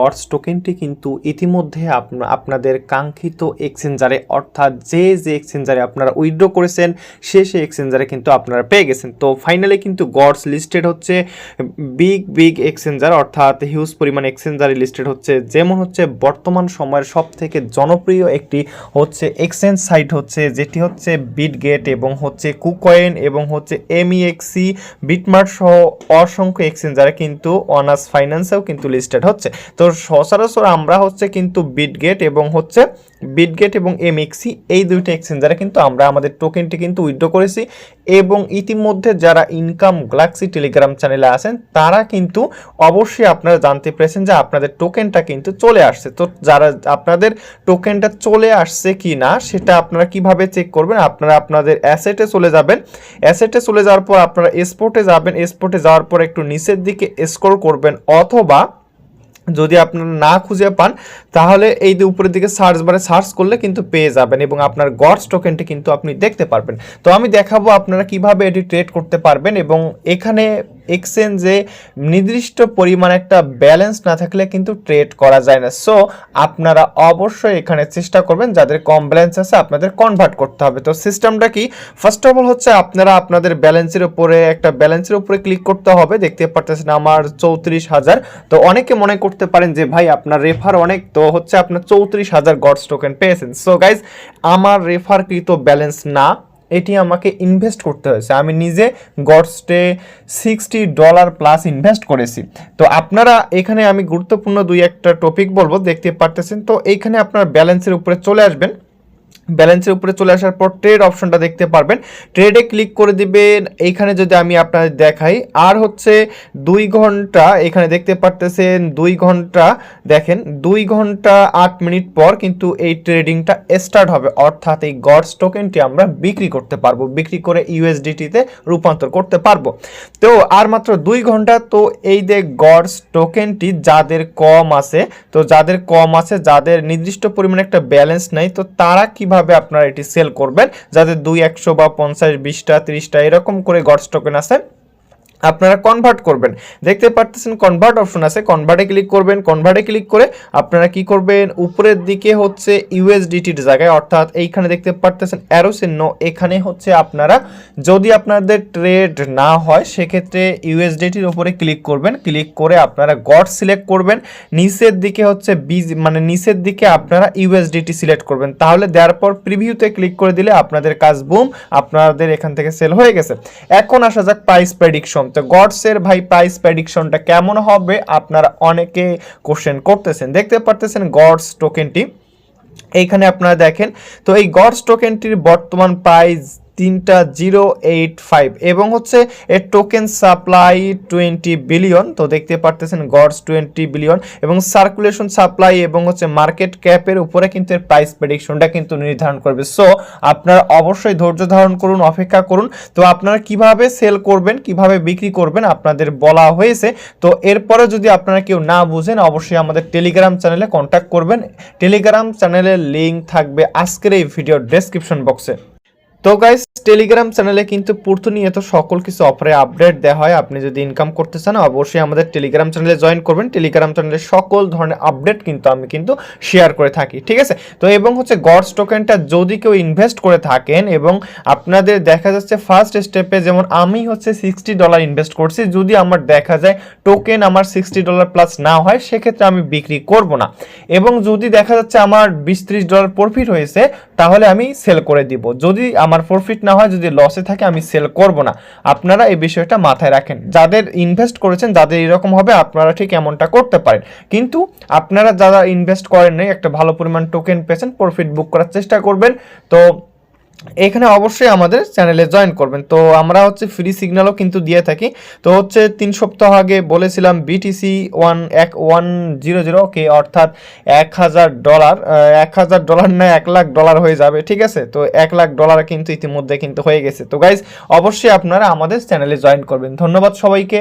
Gods টোকেনটি কিন্তু ইতিমধ্যে আপনাদের কাঙ্ক্ষিত এক্সচেঞ্জারে অর্থাৎ যে এক্সচেঞ্জারে আপনারা উইথড্র করেছেন সেই এক্সচেঞ্জারে কিন্তু আপনারা পেয়ে গেছেন। তো ফাইনালি কিন্তু গডস লিস্টেড হচ্ছে বিগ এক্সচেঞ্জার অর্থাৎ হিউজ পরিমাণ এক্সচেঞ্জারে লিস্টেড হচ্ছে, যেমন হচ্ছে বর্তমান সময়ের সব থেকে জনপ্রিয় একটি হচ্ছে এক্সচেঞ্জ সাইট হচ্ছে যেটি হচ্ছে বিটগেট এবং হচ্ছে কুকয়েন এবং হচ্ছে MEXC বিটমার্ট সহ অসংখ্য এক্সচেঞ্জারে কিন্তু অনার্স ফাইন্যান্সেও কিন্তু লিস্টেড হচ্ছে। তো সচরাচর আমরা হচ্ছে কিন্তু বিটগেট এবং MEXC এই দুইটা এক্সচেঞ্জারে কিন্তু আমরা আমাদের টোকেনটি কিন্তু উইথড্র করেছি এবং ইতিমধ্যে যারা ইনকাম গ্যালাক্সি টেলিগ্রাম চ্যানেলে আছেন তারা কিন্তু অবশ্যই আপনারা জানতে পেরেছেন যে আপনাদের টোকেনটা কিন্তু চলে আসছে। তো যারা আপনাদের টোকেনটা চলে আসছে কি না সেটা আপনারা কিভাবে চেক করবেন, আপনারা আপনাদের অ্যাসেটে চলে যাবেন, অ্যাসেটে চলে যাওয়ার পর আপনারা এক্সপোর্টে যাবেন, এক্সপোর্টে যাওয়ার পর একটু নিচের দিকে স্ক্রল করবেন, অথবা যদি আপনারা না খুঁজে পান তাহলে এই যে উপরের দিকে সার্চ বারে সার্চ করলে কিন্তু পেয়ে যাবেন এবং আপনার গডস টোকেনটি কিন্তু আপনি দেখতে পারবেন। তো আমি দেখাবো আপনারা কিভাবে এটি ট্রেড করতে পারবেন এবং এখানে এক্সচেঞ্জে নির্দিষ্ট পরিমাণ একটা ব্যালেন্স না থাকলে কিন্তু ট্রেড করা যায় না। সো আপনারা অবশ্যই এখানে চেষ্টা করবেন যাদের কম ব্যালেন্স আছে আপনাদের কনভার্ট করতে হবে। তো সিস্টেমটা কি, ফার্স্ট অফ অল হচ্ছে আপনারা আপনাদের ব্যালেন্সের উপরে ক্লিক করতে হবে। দেখতে পারতেছেন আমার 34,000। তো অনেকে মনে করতে পারেন যে ভাই আপনার রেফার অনেক, তো হচ্ছে আপনার 34,000 গডস টোকেন পেয়েছেন। সো গাইজ আমার রেফারকৃত ব্যালেন্স না, এটি আমাকে ইনভেস্ট করতে হয়েছে, আমি নিজে গডসটে $60 প্লাস ইনভেস্ট করেছি। তো আপনারা এখানে আমি গুরুত্বপূর্ণ দুই একটা টপিক বলবো, দেখতে পারতেছেন। তো এইখানে আপনার ব্যালেন্সের উপরে চলে আসবেন, ব্যালেন্সের উপরে চলে আসার পর ট্রেড অপশনটা দেখতে পারবেন, ট্রেডে ক্লিক করে দিবেন। এইখানে যদি আমি আপনাদের দেখাই আর হচ্ছে 2 ঘন্টা, এখানে দেখতে পারতেছেন 2 ঘন্টা, দেখেন 2 ঘন্টা 8 মিনিট পর কিন্তু এই ট্রেডিংটা স্টার্ট হবে, অর্থাৎ এই গডস টোকেনটি আমরা বিক্রি করতে পারবো, বিক্রি করে USDT-তে রূপান্তর করতে পারবো। তো আর মাত্র 2 ঘন্টা। তো এই যে গডস টোকেনটি যাদের কম আছে, যাদের নির্দিষ্ট পরিমাণে একটা ব্যালেন্স নাই, তো তারা কিভাবে আপনারা এটি সেল করবেন, যাদের 200 বা 50 20টা 30টা এরকম করে গডস টোকেন আছে আপনারা কনভার্ট করবেন। দেখতে পারতেছেন কনভার্ট অপশন আছে, কনভার্টে ক্লিক করবেন। কনভার্টে ক্লিক করে আপনারা কি করবেন, উপরের দিকে হচ্ছে USDT-র জায়গায় অর্থাৎ এইখানে দেখতে পারতেছেন অ্যারো চিহ্ন, এখানে হচ্ছে আপনারা যদি আপনাদের ট্রেড না হয় সেক্ষেত্রে USDT-র উপরে ক্লিক করবেন, ক্লিক করে আপনারা গডস সিলেক্ট করবেন, নিচের দিকে হচ্ছে নিচের দিকে আপনারা USDT সিলেক্ট করবেন, তাহলে দেওয়ার পর প্রিভিউতে ক্লিক করে দিলে আপনাদের কাজ বুম, আপনাদের এখান থেকে সেল হয়ে গেছে। এখন আসা যাক প্রাইস প্রেডিকশন। তো গডসের ভাই প্রাইস প্রেডিকশনটা কেমন হবে আপনারা অনেকে কোশ্চেন করতেছেন। দেখতে পারতেছেন গডস টোকেনটি এইখানে আপনারা দেখেন, তো এই গডস টোকেনটির বর্তমান প্রাইস 3.085 এবং হচ্ছে এর টোকেন সাপ্লাই 20 বিলিয়ন। তো দেখতে পারতেছেন গডস 20 বিলিয়ন এবং সার্কুলেশন সাপ্লাই এবং হচ্ছে মার্কেট ক্যাপের উপরে কিন্তু এর প্রাইস প্রেডিকশনটা কিন্তু নির্ধারণ করবে। সো আপনারা অবশ্যই ধৈর্য ধারণ করুন, অপেক্ষা করুন। তো আপনারা কিভাবে সেল করবেন, কিভাবে বিক্রি করবেন আপনাদের বলা হয়েছে। তো এরপরে যদি আপনারা কেউ না বুঝেন অবশ্যই আমাদের টেলিগ্রাম চ্যানেলে কন্ট্যাক্ট করবেন, টেলিগ্রাম চ্যানেলের লিঙ্ক থাকবে আজকের এই ভিডিওর ডেসক্রিপশন বক্সে। তো গাইস টেলিগ্রাম চ্যানেলে কিন্তু প্রতিনিয়ত সকল কিছু অফারে আপডেট দেওয়া হয়, আপনি যদি ইনকাম করতে চান অবশ্যই আমাদের টেলিগ্রাম চ্যানেলে জয়েন করবেন। টেলিগ্রাম চ্যানেলে সকল ধরনের আপডেট কিন্তু আমি কিন্তু শেয়ার করে থাকি, ঠিক আছে। তো এবং হচ্ছে গডস টোকেনটা যদি কেউ ইনভেস্ট করে থাকেন এবং আপনাদের দেখা যাচ্ছে ফার্স্ট স্টেপে যেমন আমি হচ্ছে $60 ইনভেস্ট করছি, যদি আমার দেখা যায় টোকেন আমার $60 প্লাস না হয় সেক্ষেত্রে আমি বিক্রি করব না, এবং যদি দেখা যাচ্ছে আমার $20-30 প্রফিট হয়েছে তাহলে আমি সেল করে দিব, যদি আমার প্রফিট না হয়, যদি লসে থাকে আমি সেল করব না। আপনারা এই বিষয়টা মাথায় রাখেন, যাদের ইনভেস্ট করেছেন যাদের এরকম হবে আপনারা ঠিক এমনটা করতে পারেন, কিন্তু আপনারা যারা ইনভেস্ট করেন নাই একটা ভালো পরিমাণ টোকেন পেয়েছেন প্রফিট বুক করার চেষ্টা করবেন। তো এখানে অবশ্যই আমাদের চ্যানেলে জয়েন করবেন। তো আমরা হচ্ছে ফ্রি সিগন্যালও কিন্তু দিয়ে থাকি। তো হচ্ছে 3 সপ্তাহ আগে বলেছিলাম BTC 100 ওকে, অর্থাৎ $1,000 না $1,00,000 হয়ে যাবে, ঠিক আছে। তো $1,00,000 কিন্তু ইতিমধ্যে কিন্তু হয়ে গেছে। তো গাইজ অবশ্যই আপনারা আমাদের চ্যানেলে জয়েন করবেন। ধন্যবাদ সবাইকে।